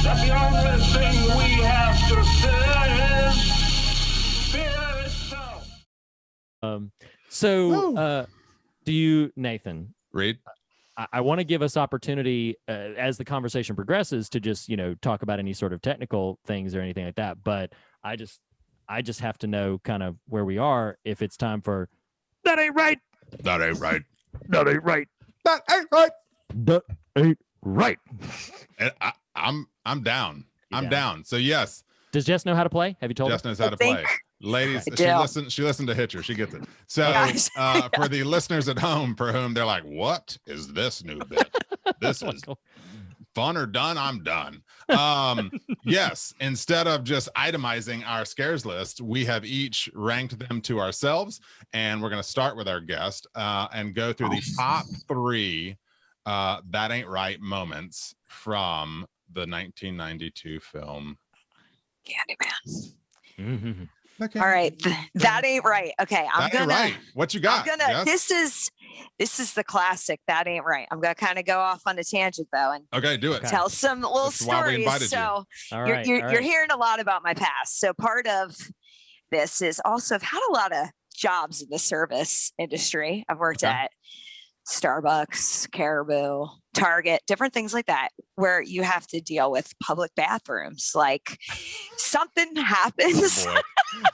That the only thing we have to fear is fear itself. Do you, Nathan? Reed? I want to give us opportunity as the conversation progresses to just, talk about any sort of technical things or anything like that. But I just have to know kind of where we are if it's time for that ain't right. That ain't right. That ain't right. That ain't right. That ain't right. And I'm down. You're down. So yes. Does Jess know how to play? Have you told her? Jess knows how to play. Ladies, she listened to Hitcher. She gets it. So for the listeners at home for whom they're like, what is this new bit? This is fun or done? I'm done. Yes, instead of just itemizing our scares list, we have each ranked them to ourselves, and we're going to start with our guest and go through the top 3 that ain't right moments from the 1992 film Candyman. Mm-hmm. Okay. All right, that ain't right. Okay, I'm gonna. Right. What you got? Yes. This is the classic. That ain't right. I'm gonna kind of go off on a tangent though, and do it. Tell some little stories. So you're hearing a lot about my past. So part of this is also I've had a lot of jobs in the service industry. I've worked at Starbucks, Caribou, Target, different things like that, where you have to deal with public bathrooms. Like something happens.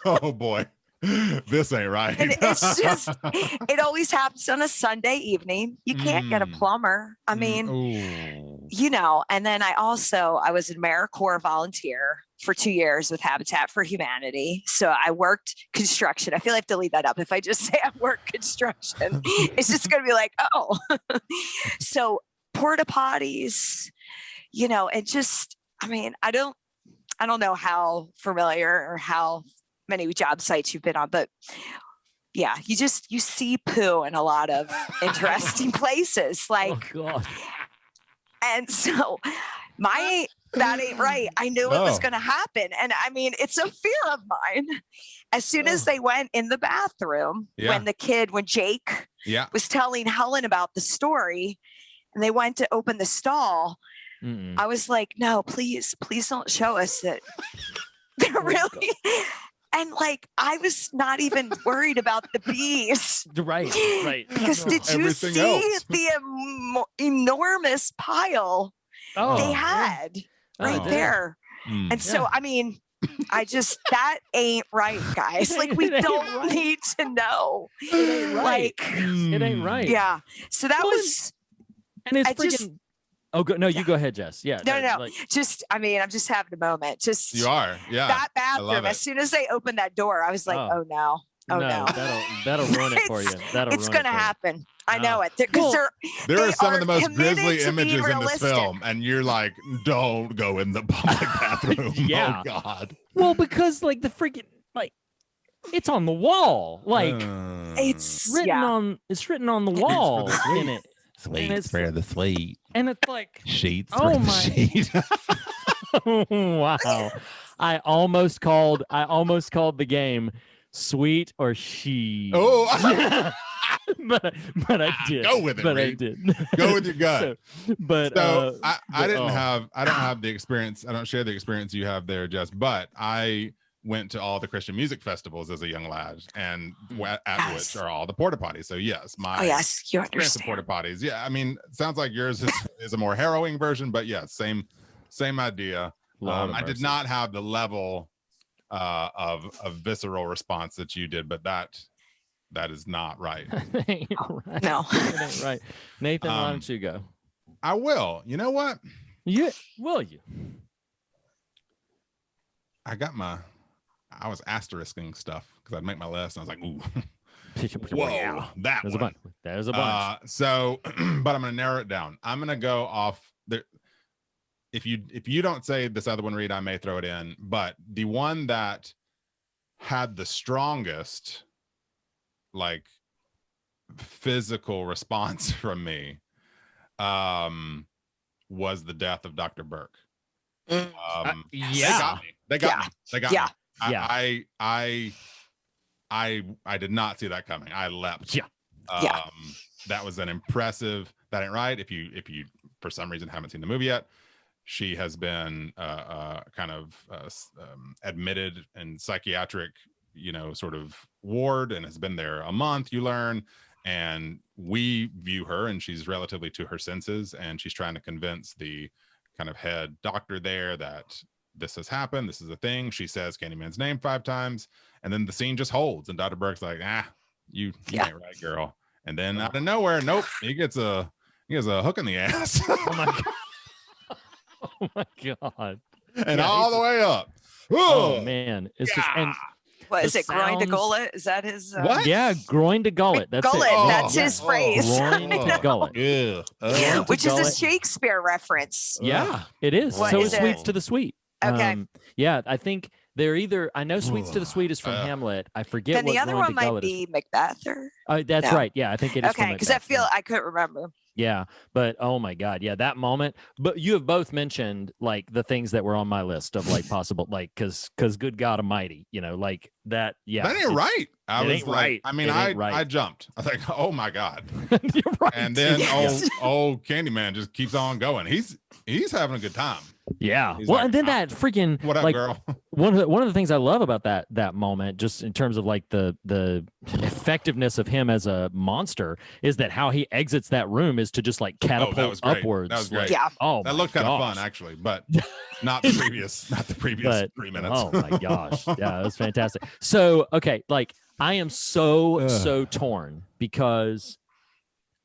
Oh boy. This ain't right. And it's just, it always happens on a Sunday evening. You can't get a plumber. I mean, and then I was an AmeriCorps volunteer for 2 years with Habitat for Humanity. So I worked construction. I feel like I have to leave that up. If I just say I work construction, it's just going to be like, oh. So porta potties, it just, I don't know how familiar or how many job sites you've been on, but yeah, you see poo in a lot of interesting places. Like, oh God. And so that ain't right. I knew it was going to happen. And it's a fear of mine. As soon as they went in the bathroom, when Jake was telling Helen about the story and they went to open the stall, I was like, no, please don't show us that they're really... And I was not even worried about the bees. Right. Because did you see the enormous pile they had there? And so, that ain't right, guys. We don't need to know. It ain't right. It ain't right. Yeah. So that was... And it's freaking... No, you go ahead, Jess. Yeah. No. I'm just having a moment. You are. Yeah. That bathroom, as soon as they opened that door, I was like, oh no. Oh no. That'll ruin it for you. It's going to happen. I know it. Because there are some of the most grisly images in this film, and you're like, don't go in the public bathroom. Yeah. Oh God. Well, because the freaking it's on the wall. It's written on the wall in it. Sweet for the sweet. And it's like sheets for the sheet. Wow. I almost called the game Sweet or She. Oh. but I did. Go with it. But Reed. I did. Go with your gut. I don't have the experience. I don't share the experience you have there, Jess, but I went to all the Christian music festivals as a young lad, and at which are all the porta potties. So yes, you experience of porta potties. Yeah, sounds like yours is a more harrowing version, but yeah, same idea. I did not have the level of visceral response that you did, but that is not right. Ain't right. No, it ain't right. Nathan, why don't you go? I will. You know what? Will you? I was asterisking stuff because I'd make my list and I was like, ooh, whoa, there's one. There's a bunch. So, but I'm going to narrow it down. I'm going to go off there. If you don't say this other one, Reed, I may throw it in, but the one that had the strongest, physical response from me, was the death of Dr. Burke. They got me. I did not see that coming. I leapt. that was an impressive. That ain't right. If you for some reason haven't seen the movie yet, she has been kind of admitted in psychiatric, sort of ward, and has been there a month. You learn, and we view her, and she's relatively to her senses, and she's trying to convince the kind of head doctor there that this has happened. This is a thing. She says Candyman's name 5 times, and then the scene just holds, and Dr. Burke's like, you ain't right, girl. And then out of nowhere, nope, he gets a hook in the ass. Oh my god. Oh my god. And all the way up. Oh man. It's just, and what is it? Groin to gullet? Is that his? What? Yeah, groin to gullet. That's gullet. it. That's his phrase. Groin to gullet. Yeah. Which is a Shakespeare reference. Yeah, it is. What so is is Sweets to the Sweet. Okay. Yeah, I think they're either. I know Sweets to the Sweet is from Hamlet. I forget. Then what the other Groin one to might Gullet be Macbeth, or that's no. right. Yeah, I think it is. Okay, because I couldn't remember. Yeah, but oh my god, yeah, that moment. But you have both mentioned like the things that were on my list of like possible, like because good God Almighty, like that. Yeah, that ain't right. I was ain't like, right. I mean, I jumped. I was like, oh my god. You're right. And then old Candyman just keeps on going. He's having a good time. Yeah. He's Well, like, and then that freaking what up, like girl? one of the things I love about that moment, just in terms of like the effectiveness of him as a monster, is that how he exits that room is to just like catapult upwards. That was great. Yeah. Oh, that looked kind of fun actually, but not the previous 3 minutes. Oh my gosh. Yeah, it was fantastic. So okay, like I am so torn because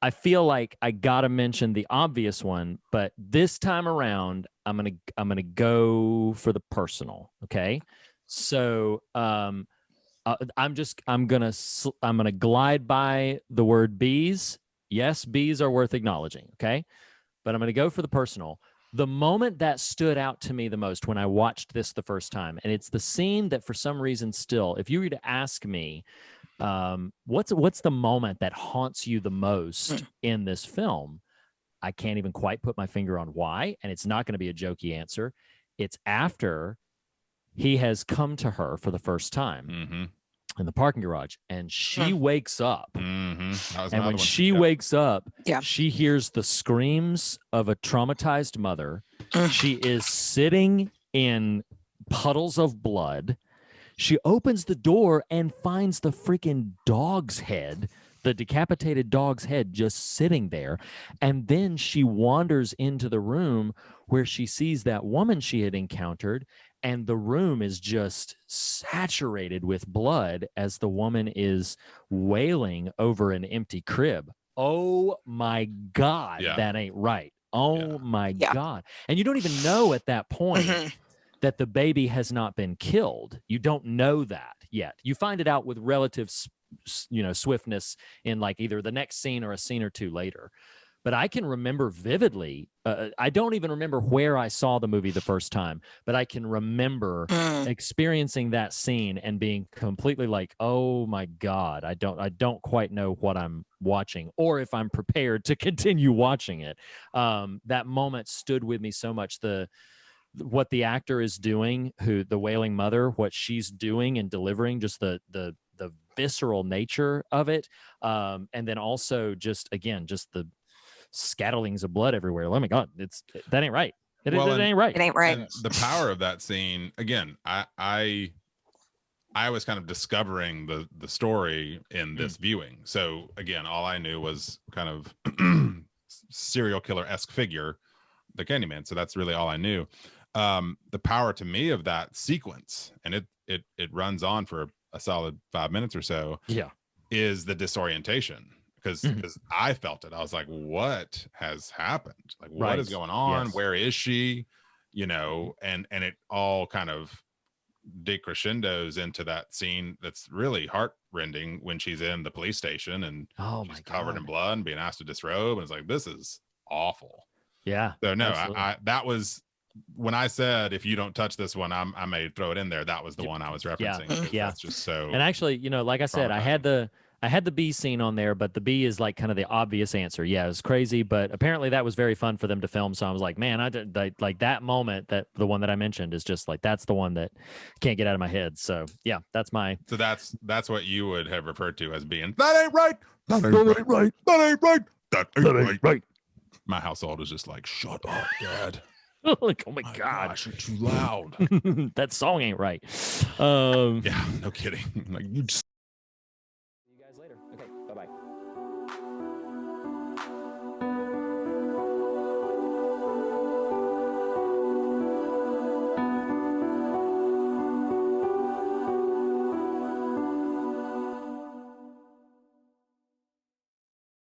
I feel like I gotta mention the obvious one, but this time around, I'm gonna go for the personal. Okay, so I'm gonna glide by the word bees. Yes, bees are worth acknowledging. Okay, but I'm gonna go for the personal. The moment that stood out to me the most when I watched this the first time, and it's the scene that for some reason still, if you were to ask me, what's the moment that haunts you the most in this film, I can't even quite put my finger on why, and it's not going to be a jokey answer. It's after he has come to her for the first time in the parking garage, and she wakes up. And when she wakes up, she hears the screams of a traumatized mother. She is sitting in puddles of blood. She opens the door and finds the freaking dog's head, the decapitated dog's head, just sitting there. And then she wanders into the room where she sees that woman she had encountered, and the room is just saturated with blood as the woman is wailing over an empty crib. Oh my God, that ain't right. Oh my God. And you don't even know at that point that the baby has not been killed. You don't know that yet. You find it out with relative, swiftness in like either the next scene or a scene or two later. But I can remember vividly, I don't even remember where I saw the movie the first time, but I can remember experiencing that scene and being completely like, oh my God, I don't quite know what I'm watching or if I'm prepared to continue watching it. That moment stood with me so much. What the actor is doing, the wailing mother, what she's doing and delivering, just the visceral nature of it. And then also just the scatterings of blood everywhere. Oh my God, that ain't right. It ain't right. It ain't right. And the power of that scene, again, I was kind of discovering the story in this viewing. So again, all I knew was kind of serial killer-esque figure, the Candyman. So that's really all I knew. The power to me of that sequence, and it runs on for a solid 5 minutes or so, is the disorientation. Because I felt it. I was like, what has happened? Like, what is going on? Yes. Where is she? And it all kind of decrescendos into that scene that's really heartrending when she's in the police station and she's covered in blood and being asked to disrobe. And it's like, this is awful. Yeah. So no, I that was when I said, if you don't touch this one, I may throw it in there. That was the one I was referencing. Yeah. That's just so. And actually, like I said, I had the I had the bee scene on there, but the bee is like kind of the obvious answer. Yeah, it was crazy, but apparently that was very fun for them to film. So I was like, man, I did like that moment, that the one that I mentioned is just like, that's the one that can't get out of my head. So yeah, that's my. So that's what you would have referred to as being, that ain't right. That ain't right. That ain't right. That ain't right. My household is just like, shut up, Dad. Like, oh my God, gosh, you're too loud. That song ain't right. Yeah, no kidding. Like, you just